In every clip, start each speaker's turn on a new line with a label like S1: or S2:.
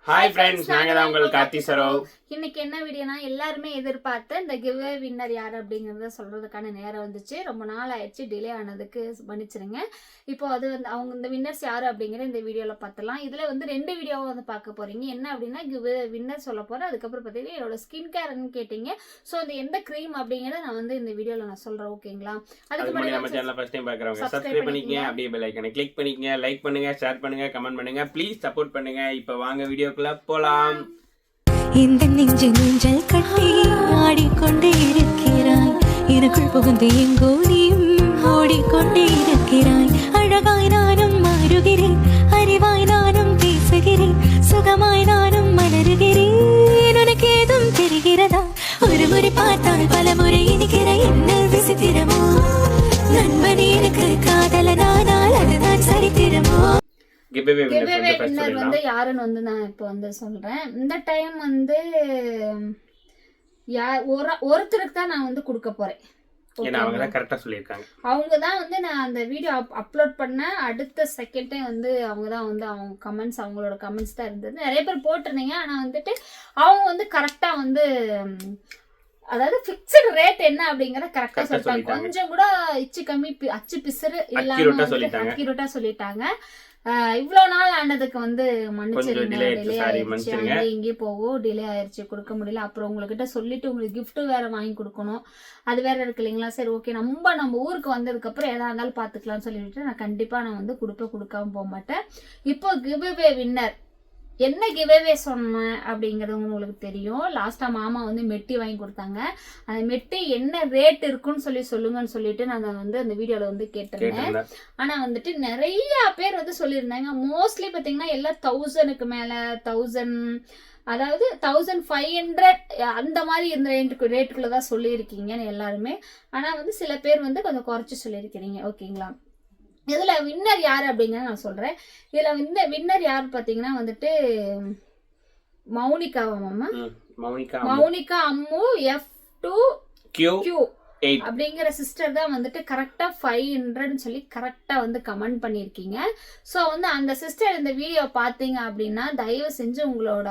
S1: Hi friends, நாங்க தான் உங்கள் கார்த்தி சரோ.
S2: இன்னைக்கு என்ன வீடியோனா, எல்லாருமே எதிர்பார்த்த இந்த கிவ்வே வின்னர் யார் அப்படிங்கறத சொல்றதுக்கான நேரம் வந்துச்சு. ரொம்ப நாள் ஆயிடுச்சு, டிலே ஆனதுக்கு மன்னிச்சிருங்க. இப்போ அது வந்து அவங்க இந்த வின்னர்ஸ் யாரு அப்படிங்கிற இந்த வீடியோல பார்த்தலாம். இதுல வந்து 2 வீடியோவை வந்து பார்க்க போறீங்க. என்ன அப்படின்னா, கிவ்வே வின்னர் சொல்ல போறேன். அதுக்கப்புறம் பார்த்தீங்கன்னா என்னோட ஸ்கின் கேர்னு கேட்டீங்க. ஸோ அந்த எந்த க்ரீம் அப்படிங்கறத நான் வந்து இந்த வீடியோல நான் சொல்றேன். ஓகேங்களா?
S1: அதுக்கு முன்னாடி நம்ம சேனலை ஃபர்ஸ்ட் டைம் பார்க்கறவங்க சப்ஸ்கிரைப் பண்ணிக்கங்க, அப்படியே பெல் ஐகானை கிளிக் பண்ணிக்கங்க, லைக் பண்ணுங்க, ஷேர் பண்ணுங்க, கமெண்ட் பண்ணுங்க, ப்ளீஸ் சப்போர்ட் பண்ணுங்க. இப்போ வாங்க வீடியோக்குள்ள போலாம்.
S3: இந்த நெஞ்சு நெஞ்சல் கட்டி ஆடிக்கொண்டே இருக்கிறாய், எனக்குள் புகுந்து எங்கோ நீயும் ஓடிக்கொண்டே இருக்கிறாய். அழகாய் நானும் மாறுகிறேன், அறிவாய் நானும் பேசுகிறேன், சுகமாய் நானும் மலருகிறேன். உனக்கு ஏதும் தெரிகிறதா? ஒரு முறை பார்த்தால் பல முறை இனிக்கிற என்ன விசித்திரமோ? நண்பனே எனக்கு காதலனானால் அதுதான் சரித்திரமோ?
S2: கிவ்வே வின்னர் வந்து யாருன்னு வந்து நான் இப்போ வந்து சொல்றேன். இந்த டைம் வந்து ஒருத்தருக்கு தான் நான் வந்து கொடுக்க போறேன். அவங்க தான் வந்து நான் அந்த வீடியோ அப்லோட் பண்ண அடுத்த செகண்டே வந்து அவங்க தான் வந்து அவங்க கமெண்ட்ஸ், அவங்களோட கமெண்ட்ஸ் தான் இருந்தது. நிறைய பேர் போட்டிருந்தீங்க. ஆனா வந்துட்டு அவங்க வந்து கரெக்டா வந்து, அதாவது பிக்ஸ்டு ரேட் என்ன அப்படிங்கறத கரெக்டா சொல்லிட்டாங்க. கொஞ்சம் கூட இச்சு கம்மி அச்சு பிசுறு இல்லாம அக்யூரேட்டா சொல்லிட்டாங்க. இவ்வளவு நாள் ஆனதுக்கு வந்து மன்னிச்சிருங்க, டிலே ஆயிடுச்சு, அங்கே இங்கேயும் போகும், டிலே ஆயிடுச்சு, கொடுக்க முடியல. அப்புறம் உங்ககிட்ட சொல்லிட்டு உங்களுக்கு கிஃப்ட் வேற வாங்கி கொடுக்கணும், அது வேற இருக்கு இல்லைங்களா? சரி, ஓகே, நம்ம ஊருக்கு வந்ததுக்கு அப்புறம் எதா இருந்தாலும் பாத்துக்கலாம்னு சொல்லிட்டு நான் கண்டிப்பா வந்து கொடுக்காம போக மாட்டேன். இப்போ கிவ்வே வின்னர் என்ன கிவ்வே சொன்னேன் அப்படிங்கறது உங்களுக்கு தெரியும். லாஸ்டா மாமா வந்து மெட்டி வாங்கி கொடுத்தாங்க. அந்த மெட்டி என்ன ரேட் இருக்குன்னு சொல்லுங்கன்னு சொல்லிட்டு நான் வந்து அந்த வீடியோல வந்து கேட்டிருந்தேன். ஆனா வந்துட்டு நிறைய பேர் வந்து சொல்லியிருந்தாங்க. மோஸ்ட்லி பாத்தீங்கன்னா எல்லாம் 1000க்கு மேல, 1000, அதாவது 1500 அந்த மாதிரி இந்த ரேட்டுக்குள்ளதான் சொல்லியிருக்கீங்கன்னு எல்லாருமே. ஆனா வந்து சில பேர் வந்து கொஞ்சம் குறைச்சு சொல்லியிருக்கிறீங்க. ஓகேங்களா? இதுல வின்னர் யாரு அப்படிங்கறத நான் சொல்றேன். இதுல வந்து வின்னர் யாரு பாத்தீங்கன்னா வந்துட்டு மௌனிகா அம்மு F2Q அப்படிங்கிற சிஸ்டர் தான் வந்துட்டு கரெக்டா 500 சொல்லி கரெக்டா வந்து கமெண்ட் பண்ணிருக்கீங்க. சோ வந்து அந்த சிஸ்டர் இந்த வீடியோ பாத்தீங்க அப்படின்னா தயவு செஞ்சு உங்களோட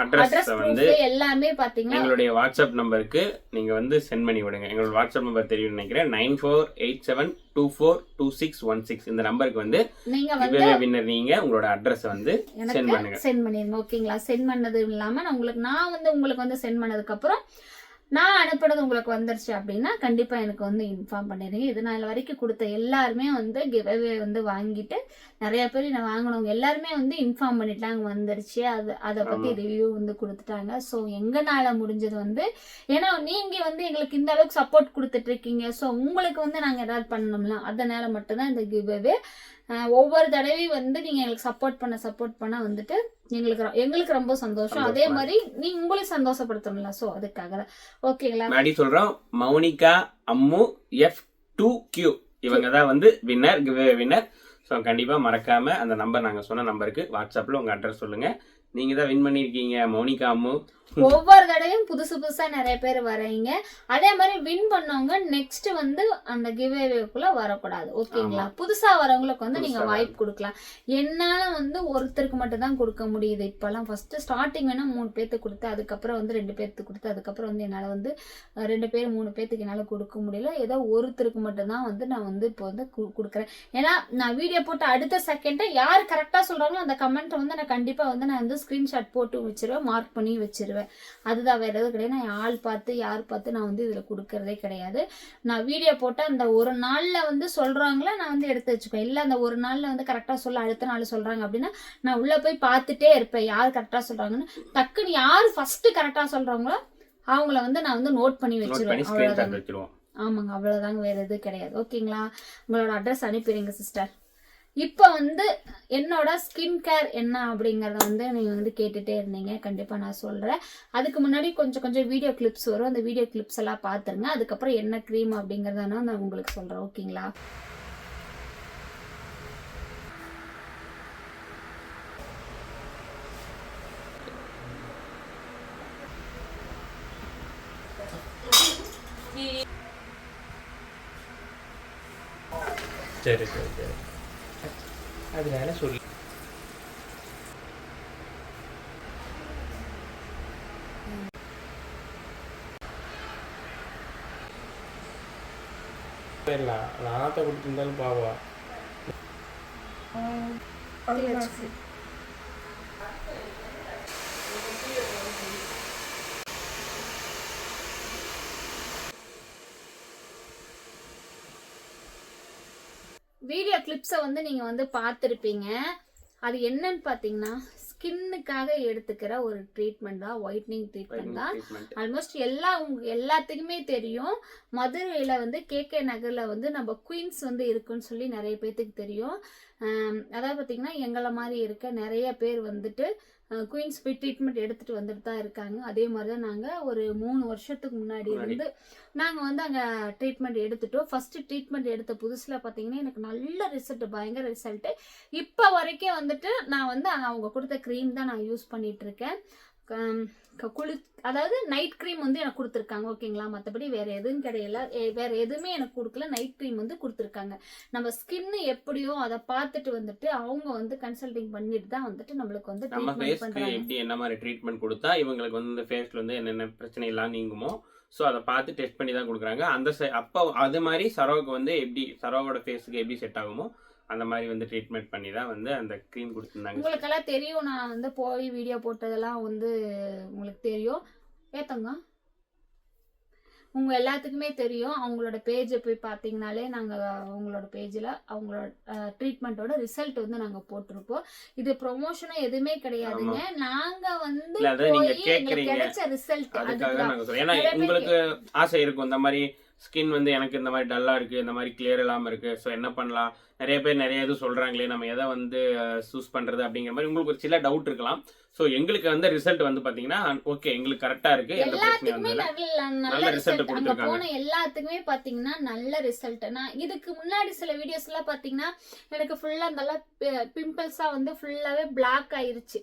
S2: அட்ரஸ் வந்து எல்லாமே பாத்தீங்கன்னா
S1: எங்களுடைய வாட்ஸ்அப் நம்பருக்கு நீங்க வந்து சென்ட் பண்ணி விடுங்க. எங்களோட வாட்ஸ்அப் நம்பர் தெரியும் நினைக்கிறேன், 9487242616. இந்த நம்பருக்கு வந்து நீங்க வந்து வின்னர் நீங்க உங்களோட அட்ரஸ் வந்து சென்ட் பண்ணுங்க,
S2: சென்ட் பண்ணிருங்க. ஓகேங்களா? சென்ட் பண்ணது இல்லாம நான் வந்து உங்களுக்கு வந்து சென்ட் பண்ணதுக்கு அப்புறம் நான் அனுப்புனது உங்களுக்கு வந்துருச்சு அப்படின்னா கண்டிப்பா எனக்கு வந்து இன்ஃபார்ம் பண்ணிடுங்க. இது நாள் வரைக்கும் கொடுத்த எல்லாருமே வந்து கிவ்வே வந்து வாங்கிட்டு நிறைய பேர் நான் வாங்கினவங்க எல்லாருமே வந்து இன்ஃபார்ம் பண்ணிட்டாங்க வந்துருச்சு, அதை பத்தி ரிவ்யூ வந்து கொடுத்துட்டாங்க. ஸோ எங்கனால முடிஞ்சது வந்து, ஏன்னா நீங்க வந்து எங்களுக்கு இந்த அளவுக்கு சப்போர்ட் கொடுத்துட்டு இருக்கீங்க. ஸோ உங்களுக்கு வந்து நாங்க ஏதாவது பண்ணணும்ல, அதனால மட்டும்தான் இந்த கிவ்வே. ஒவ்வொரு தடவையும் வந்து நீங்க எங்களுக்கு சப்போர்ட் பண்ண வந்துட்டு எங்களுக்கு ரொம்ப சந்தோஷம். அதே மாதிரி நீ உங்களுக்கு சந்தோஷப்படுத்தணும்ல, சோ அதுக்காக தான். ஓகேங்களா?
S1: நான் சொல்றோம், மௌனிகா அம்மு F2Q இவங்க தான் வந்து வின்னர், கிவ்வே வின்னர். ஸோ கண்டிப்பா மறக்காம அந்த நம்பர், நாங்க சொன்ன நம்பருக்கு வாட்ஸ்அப்ல உங்க அட்ரஸ் சொல்லுங்க. நீங்க தான் வின் பண்ணிருக்கீங்க மௌனிகா அம்மு.
S2: ஒவ்வொரு தடவையும் புதுசா நிறைய பேர் வரீங்க. அதே மாதிரி வின் பண்ணவங்க நெக்ஸ்ட் வந்து அந்த கிவ்வேக்குள்ள வரக்கூடாது. ஓகேங்களா? புதுசா வரவங்களுக்கு வந்து நீங்க வாய்ப்பு கொடுக்கலாம். என்னால வந்து ஒருத்தருக்கு மட்டும் தான் கொடுக்க முடியுது இப்பெல்லாம். ஃபர்ஸ்ட் ஸ்டார்டிங் வேணா 3 பேருக்கு கொடுத்து, அதுக்கப்புறம் வந்து 2 பேருக்கு கொடுத்து, அதுக்கப்புறம் வந்து என்னால வந்து 2 பேர் 3 பேருக்கு என்னால கொடுக்க முடியல. ஏதோ ஒருத்தருக்கு மட்டும் தான் வந்து நான் வந்து இப்போ வந்து கொடுக்குறேன். ஏன்னா நான் வீடியோ போட்டு அடுத்த செகண்ட் யார் கரெக்டா சொல்றாங்களோ அந்த கமெண்ட் வந்து நான் கண்டிப்பா வந்து நான் வந்து ஸ்கிரீன்ஷாட் போட்டு வச்சிருவேன், மார்க் பண்ணி வச்சிருவேன். அதுதான், வேற எதுவும் கிடையாது. நான் ஆள் பார்த்து யார் பார்த்து நான் வந்து இதுல கொடுக்கறதே கிடையாது. நான் வீடியோ போட்டு அந்த ஒரு நாள்ல வந்து சொல்றாங்களா நான் வந்து எடுத்து வச்சுப்பேன். இல்ல அந்த ஒரு நாள்ல வந்து கரெக்டா சொல்ல அடுத்த நாள் சொல்றாங்க அப்படின்னா நான் உள்ள போய் பார்த்துட்டே இருப்பேன் யார் கரெக்டா சொல்றாங்கன்னு. டக்குன்னு யார் ஃபர்ஸ்ட் கரெக்டா சொல்றாங்களோ அவங்கள வந்து நான் வந்து நோட் பண்ணி வச்சிருவேன். ஆமாங்க, அவ்வளவுதாங்க, வேற எதுவும் கிடையாது. ஓகேங்களா? உங்களோட அட்ரஸ் அனுப்பிடுங்க சிஸ்டர். இப்போ வந்து என்னோட ஸ்கின் கேர் என்ன அப்படிங்கறத வந்து நீங்க வந்து கேட்டுட்டே இருந்தீங்க. கண்டிப்பா நான் சொல்றேன். அதுக்கு முன்னாடி கொஞ்சம் வீடியோ கிளிப்ஸ் வரும். அந்த வீடியோ கிளிப்ஸ் எல்லாம் பாத்துருங்க. அதுக்கப்புறம் என்ன க்ரீம் அப்படிங்கறத நான் உங்களுக்கு சொல்றேன். ஓகேங்களா?
S1: சரி, அதனால சொல்லி போயிடலாம். நானத்தை கொடுத்துருந்தாலும் பாவா.
S2: வீடியோ கிளிப்ஸை வந்து நீங்க வந்து பார்த்துருப்பீங்க. அது என்னன்னு பார்த்தீங்கன்னா ஸ்கின்னுக்காக எடுத்துக்கிற ஒரு ட்ரீட்மெண்ட் தான், ஒயிட்னிங் ட்ரீட்மெண்ட் தான். ஆல்மோஸ்ட் எல்லாத்துக்குமே தெரியும். மதுரையில வந்து கேகே நகர்ல வந்து நம்ம குயின்ஸ் வந்து இருக்குன்னு சொல்லி நிறைய பேர்த்துக்கு தெரியும். அதாவது பார்த்தீங்கன்னா எங்களை மாதிரி இருக்க நிறைய பேர் வந்துட்டு குயின்ஸ் போய் ட்ரீட்மெண்ட் எடுத்துட்டு வந்துட்டு தான் இருக்காங்க. அதே மாதிரி தான் நாங்கள் ஒரு 3 வருஷத்துக்கு முன்னாடி இருந்து நாங்கள் வந்து அங்கே ட்ரீட்மெண்ட் எடுத்துட்டோம். ஃபர்ஸ்ட் ட்ரீட்மெண்ட் எடுத்த புதுசில் பார்த்தீங்கன்னா எனக்கு நல்ல ரிசல்ட், பயங்கர ரிசல்ட்டு. இப்போ வரைக்கும் வந்துட்டு நான் வந்து அவங்க கொடுத்த க்ரீம் தான் நான் யூஸ் பண்ணிட்டு இருக்கேன். அதாவது நைட் க்ரீம் வந்து எனக்கு கொடுத்துருக்காங்க, ஓகேங்களா. மற்றபடி வேற எதுவும் கிடையல, வேற எதுவுமே எனக்கு கொடுக்கல. நைட் க்ரீம் வந்து கொடுத்துருக்காங்க. நம்ம ஸ்கின் எப்படியோ அதை பார்த்துட்டு வந்துட்டு அவங்க வந்து கன்சல்டிங் பண்ணிட்டு தான் வந்துட்டு நம்மளுக்கு வந்து
S1: நம்ம ஃபேஸ்க்கு எப்படி என்ன மாதிரி ட்ரீட்மெண்ட் கொடுத்தா இவங்களுக்கு வந்து இந்த ஃபேஸ்ல வந்து என்னென்ன பிரச்சனை எல்லாம் நீங்குமோ, ஸோ அதை பார்த்து டெஸ்ட் பண்ணி தான் கொடுக்குறாங்க. அந்த அப்போ அது மாதிரி சரோவுக்கு வந்து எப்படி சரோவோட ஃபேஸுக்கு எப்படி செட் ஆகுமோ அந்த மாதிரி வந்து ட்ரீட்மெண்ட் பண்ணி தான் வந்து அந்த க்ரீம் கொடுத்துருந்தாங்க.
S2: உங்களுக்கெல்லாம் தெரியும், நான் வந்து போய் வீடியோ போட்டதெல்லாம் வந்து உங்களுக்கு தெரியும். ஏத்தங்க உங்க எல்லாத்துக்குமே தெரியும். அவங்களோட பேஜை போய் பார்த்தீங்கனாலே நாங்கள் அவங்களோட பேஜில் அவங்களோட ட்ரீட்மெண்ட்டோட ரிசல்ட் வந்து நாங்கள் போட்டிருப்போம். இது ப்ரொமோஷனும் எதுவுமே கிடையாதுங்க. நாங்கள் வந்து கிடைச்ச ரிசல்ட்.
S1: ஏன்னா உங்களுக்கு ஆசை இருக்கும் இந்த மாதிரி ஸ்கின் வந்து எனக்கு இந்த மாதிரி டல்லா இருக்கு, இந்த மாதிரி கிளியர் இல்லாமல் இருக்கு, ஸோ என்ன பண்ணலாம், நிறைய பேர் நிறைய இது சொல்றாங்களே, நம்ம எதை வந்து சூஸ் பண்றது அப்படிங்கிற மாதிரி உங்களுக்கு ஒரு சில டவுட் இருக்கலாம். ஸோ எங்களுக்கு வந்து ரிசல்ட் வந்து பாத்தீங்கன்னா ஓகே, எங்களுக்கு கரெக்டா இருக்கு,
S2: எல்லாத்துக்குமே நல்ல ரிசல்ட் கொடுத்துருக்காங்க. போன எல்லாத்துக்குமே பாத்தீங்கன்னா நல்ல ரிசல்ட். நான் இதுக்கு முன்னாடி சில வீடியோஸ் எல்லாம் பாத்தீங்கன்னா எனக்கு ஃபுல்லா நல்லா பிம்பிள்ஸா வந்து ஃபுல்லாவே பிளாக் ஆயிருச்சு.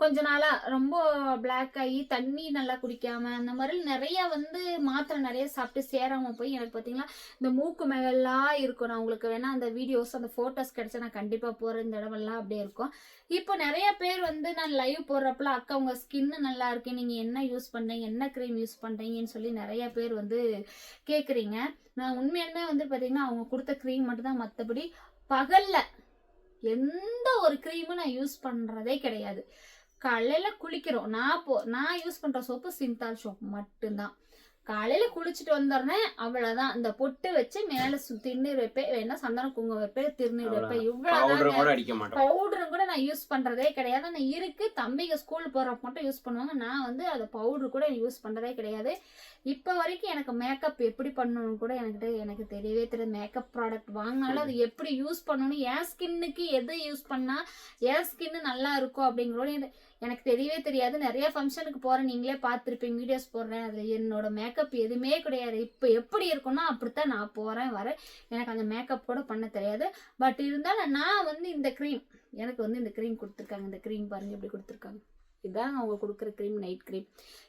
S2: கொஞ்ச நாளா ரொம்ப பிளாக் ஆகி தண்ணி நல்லா குடிக்காம அந்த மாதிரி நிறைய வந்து மாத்திரை நிறைய சாப்பிட்டு சேராம போய் எனக்கு பார்த்தீங்கன்னா இந்த மூக்கு மேலாம் இருக்கும். நான் உங்களுக்கு வேணா அந்த வீடியோஸ் அந்த ஃபோட்டோஸ் கிடைச்சா நான் கண்டிப்பாக போகிற இந்த இடமெல்லாம் அப்படியே இருக்கும். இப்போ நிறைய பேர் வந்து நான் லைவ் போடுறப்பல அக்கா உங்கள் ஸ்கின்னு நல்லா இருக்கு, நீங்கள் என்ன யூஸ் பண்ணுறீங்க, என்ன க்ரீம் யூஸ் பண்ணுறீங்கன்னு சொல்லி நிறைய பேர் வந்து கேட்குறீங்க. நான் உண்மையாலுமே வந்து பார்த்தீங்கன்னா அவங்க கொடுத்த க்ரீம் மட்டும்தான், மற்றபடி பகலில் எந்த ஒரு க்ரீமும் நான் யூஸ் பண்ணுறதே கிடையாது. காலையில குளிக்கிறோம், நான் யூஸ் பண்ற சோப்பு சிந்தால் சோப்பு மட்டும்தான். காலையில குளிச்சுட்டு வந்துடுறேன், அவ்வளவுதான். இந்த பொட்டு வச்சு மேல திருநீர் வைப்பேன், வேணா சந்தன குங்குமம் வைப்பேன், திருநீர் வைப்பேன், இவ்வளவுதான். பவுடரும் கூட நான் யூஸ் பண்றதே கிடையாது. நான் இருக்கு தம்பிங்க ஸ்கூல் போறப்ப மட்டும் யூஸ் பண்ணுவாங்க. நான் வந்து அதை பவுடர் கூட யூஸ் பண்றதே கிடையாது. இப்ப வரைக்கும் எனக்கு மேக்கப் எப்படி பண்ணணும் கூட எனக்கு தெரியவே தெரியாது. மேக்கப் ப்ராடக்ட் வாங்கினாலும் அது எப்படி யூஸ் பண்ணணும், என் ஸ்கின்னுக்கு எது யூஸ் பண்ணா என் ஸ்கின்னு நல்லா இருக்கும் அப்படிங்கிறோட எனக்கு தெரியவே தெரியாது. நிறைய ஃபங்க்ஷனுக்கு போறேன், நீங்களே பார்த்துருப்பீங்க, வீடியோஸ் போடுறேன், அதுல என்னோட மேக்கப் எதுவுமே கிடையாது. இப்போ எப்படி இருக்குன்னா அப்படித்தான் நான் போறேன் வரேன். எனக்கு அந்த மேக்கப் கூட பண்ண தெரியாது. பட் இருந்தாலும் நான் வந்து இந்த க்ரீம், எனக்கு வந்து இந்த க்ரீம் கொடுத்துருக்காங்க. இந்த க்ரீம் பாருங்க எப்படி கொடுத்துருக்காங்க. இதுதான் அவங்க கொடுக்குற க்ரீம், நைட் க்ரீம்.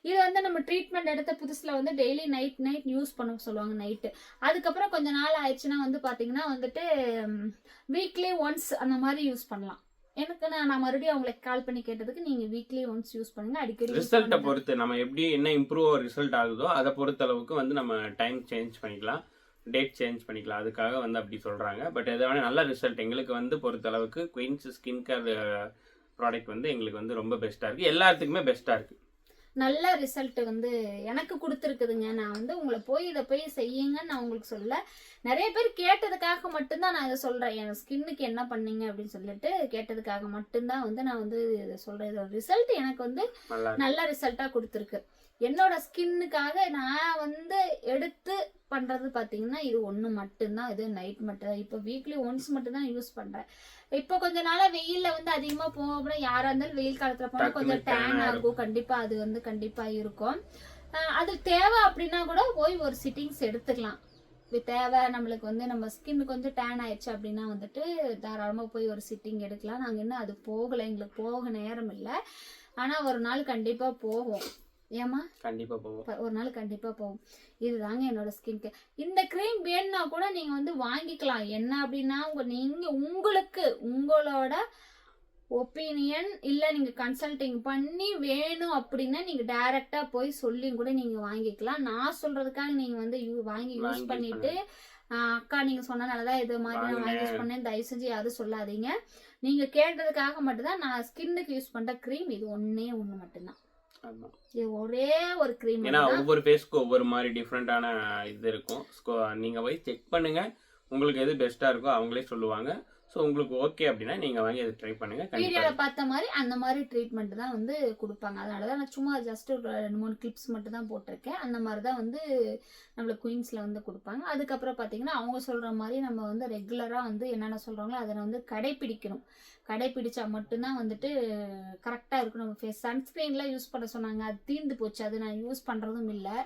S2: இது வந்து நம்ம ட்ரீட்மெண்ட் எடுத்த புதுசுல வந்து டெய்லி நைட் யூஸ் பண்ண சொல்லுவாங்க நைட்டு. அதுக்கப்புறம் கொஞ்ச நாள் ஆயிடுச்சுன்னா வந்து பாத்தீங்கன்னா வந்துட்டு வீக்லி ஒன்ஸ் அந்த மாதிரி யூஸ் பண்ணலாம். எனக்கு நான் மறுபடியும் அவங்களுக்கு கால் பண்ணி கேட்டதுக்கு நீங்க வீக்லி ஒன்ஸ் யூஸ் பண்ணுங்க, அடிக்கடி
S1: ரிசல்ட்டை பொறுத்து நம்ம எப்படி என்ன இம்ப்ரூவ் ரிசல்ட் ஆகுதோ அதை பொறுத்த அளவுக்கு வந்து நம்ம டைம் சேஞ்ச் பண்ணிக்கலாம், டேட் சேஞ்ச் பண்ணிக்கலாம். அதுக்காக வந்து அப்படி சொல்றாங்க. பட் எதாவது நல்ல ரிசல்ட் எங்களுக்கு வந்து பொறுத்த அளவுக்கு குயின்ஸ் ஸ்கின் கேர் ப்ராடக்ட் வந்து எங்களுக்கு வந்து ரொம்ப பெஸ்டா இருக்கு, எல்லாத்துக்குமே பெஸ்டா இருக்கு.
S2: நல்ல ரிசல்ட் வந்து எனக்கு கொடுத்துருக்குதுங்க. நான் வந்து உங்களை இதை போய் செய்யுங்கன்னு நான் உங்களுக்கு சொல்ல, நிறைய பேர் கேட்டதுக்காக மட்டும்தான் நான் இதை சொல்றேன். என் ஸ்கின்னுக்கு என்ன பண்ணீங்க அப்படின்னு சொல்லிட்டு கேட்டதுக்காக மட்டும்தான் வந்து நான் வந்து இதை சொல்றேன். இதோட ரிசல்ட் எனக்கு வந்து நல்ல ரிசல்ட்டா கொடுத்துருக்கு. என்னோட ஸ்கின்னுக்காக நான் வந்து எடுத்து பண்றது பாத்தீங்கன்னா இது ஒண்ணு மட்டும்தான். இது நைட் மட்டும், இப்போ வீக்லி ஒன்ஸ் மட்டும் தான் யூஸ் பண்றேன். இப்போ கொஞ்ச நாளா வெயில்ல வந்து அதிகமா போக, யாரா இருந்தாலும் வெயில் காலத்துல போனா கொஞ்சம் டேன் ஆகும், கண்டிப்பா அது வந்து கண்டிப்பா இருக்கும். அது தேவை அப்படின்னா கூட போய் ஒரு சிட்டிங்ஸ் எடுத்துக்கலாம். இது தேவை நம்மளுக்கு வந்து நம்ம ஸ்கின் கொஞ்சம் டேன் ஆயிடுச்சு அப்படின்னா வந்துட்டு தாராளமா போய் ஒரு சிட்டிங் எடுக்கலாம். நாங்க இன்னும் அது போகலை, எங்களுக்கு போக நேரம் இல்லை. ஆனா ஒரு நாள் கண்டிப்பா போவோம். ஏமா
S1: கண்டிப்பா போவோம்,
S2: ஒரு நாள் கண்டிப்பா போவோம். இதுதாங்க என்னோட ஸ்கின் கேர். இந்த க்ரீம் வேணும்னா கூட நீங்க வந்து வாங்கிக்கலாம். என்ன அப்படின்னா நீங்க உங்களுக்கு உங்களோட ஒப்பீனியன் இல்ல நீங்க கன்சல்டிங் பண்ணி வேணும் அப்படின்னா நீங்க டைரக்டா போய் சொல்லி கூட நீங்க வாங்கிக்கலாம். நான் சொல்றதுக்காக நீங்க வந்து வாங்கி யூஸ் பண்ணிட்டு அக்கா நீங்க சொன்னனாலதான் இது மாதிரி நான் வாங்கி யூஸ் பண்ணேன், தயவு செஞ்சு யாரும் சொல்லாதீங்க. நீங்க கேட்டதுக்காக மட்டும்தான் நான் ஸ்கின்னுக்கு யூஸ் பண்ற க்ரீம் இது ஒண்ணே ஒண்ணு மட்டும்தான். இது ஒரே ஒரு க்ரீம்.
S1: ஏன்னா ஒவ்வொரு ஃபேஸ்க்கு ஒவ்வொரு மாதிரி டிஃப்ரெண்டான இது இருக்கும். நீங்க போய் செக் பண்ணுங்க, உங்களுக்கு எது பெஸ்டா இருக்கோ அவங்களே சொல்லுவாங்க. ஸோ உங்களுக்கு ஓகே அப்படின்னா நீங்கள் வாங்கி அதை ட்ரை பண்ணுங்க.
S2: வீடியோவில் பார்த்த மாதிரி அந்த மாதிரி ட்ரீட்மெண்ட் தான் வந்து கொடுப்பாங்க. அதனால தான் நான் சும்மா ஜஸ்ட் ஒரு 2-3 கிளிப்ஸ் மட்டும் தான் போட்டிருக்கேன். அந்த மாதிரி தான் வந்து நம்மளுக்கு குயின்ஸில் வந்து கொடுப்பாங்க. அதுக்கப்புறம் பார்த்தீங்கன்னா அவங்க சொல்கிற மாதிரி நம்ம வந்து ரெகுலராக வந்து என்னென்ன சொல்கிறாங்களோ அதை வந்து கடைப்பிடிக்கணும். கடைப்பிடிச்சா மட்டும்தான் வந்துட்டு கரெக்டாக இருக்கும் நம்ம ஃபேஸ். சன்ஸ்க்ரீன்லாம் யூஸ் பண்ண சொன்னாங்க, அது தீர்ந்து போச்சு, அது நான் யூஸ் பண்ணுறதும் இல்லை.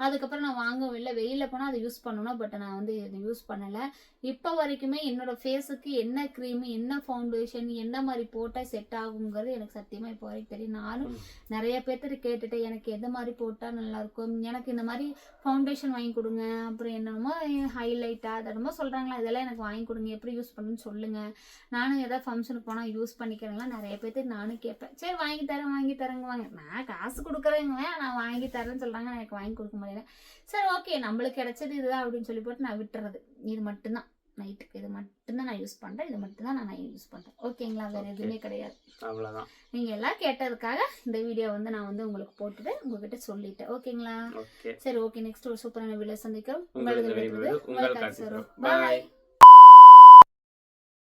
S2: அதுக்கப்புறம் நான் வாங்கவும் இல்லை. வெயிலில் போனால் அதை யூஸ் பண்ணணும், பட் நான் வந்து இதை யூஸ் பண்ணலை. இப்போ வரைக்குமே என்னோட ஃபேஸுக்கு என்ன க்ரீமு, என்ன ஃபவுண்டேஷன், என்ன மாதிரி போட்டால் செட் ஆகுங்கிறது எனக்கு சத்தியமாக இப்போ வரைக்கும் தெரியும். நானும் நிறைய பேர்த்திட்ட கேட்டுட்டு எனக்கு எந்த மாதிரி போட்டால் நல்லாயிருக்கும், எனக்கு இந்த மாதிரி ஃபவுண்டேஷன் வாங்கி கொடுங்க, அப்புறம் என்னென்னமோ ஹைலைட்டாக அதென்னமோ சொல்கிறாங்களா, இதெல்லாம் எனக்கு வாங்கி கொடுங்க, எப்படி யூஸ் பண்ணுன்னு சொல்லுங்கள், நானும் எதாவது ஃபங்க்ஷனுக்கு போனால் யூஸ் பண்ணிக்கிறேன்லாம் நிறைய பேர்த்துக்கு நானும் கேட்பேன். சரி வாங்கி தரேங்க வாங்க, நான் காசு கொடுக்குறேங்க, நான் வாங்கி தரேன்னு சொல்கிறாங்க, எனக்கு வாங்கி கொடுக்க முடியல. சரி ஓகே நம்மளுக்கு கிடைச்சது இதுதான் அப்படின்னு சொல்லி போட்டு நான் விட்டுறது. இது மட்டும்தான் நைட்டுக்கு, இது மட்டும்தான் நான் யூஸ் பண்ணுறேன், இது மட்டும்தான் நான் யூஸ் பண்ணுறேன். ஓகேங்களா, வேறு எதுவுமே கிடையாது.
S1: அவ்வளோதான்.
S2: நீங்கள் எல்லாம் கேட்டதுக்காக இந்த வீடியோ வந்து நான் வந்து உங்களுக்கு போட்டுட்டு உங்ககிட்ட சொல்லிட்டேன். ஓகேங்களா, சரி ஓகே. நெக்ஸ்ட் ஒரு சூப்பரான வீடியோ சந்திக்கிறோம். உங்களுக்கு
S1: பாய்.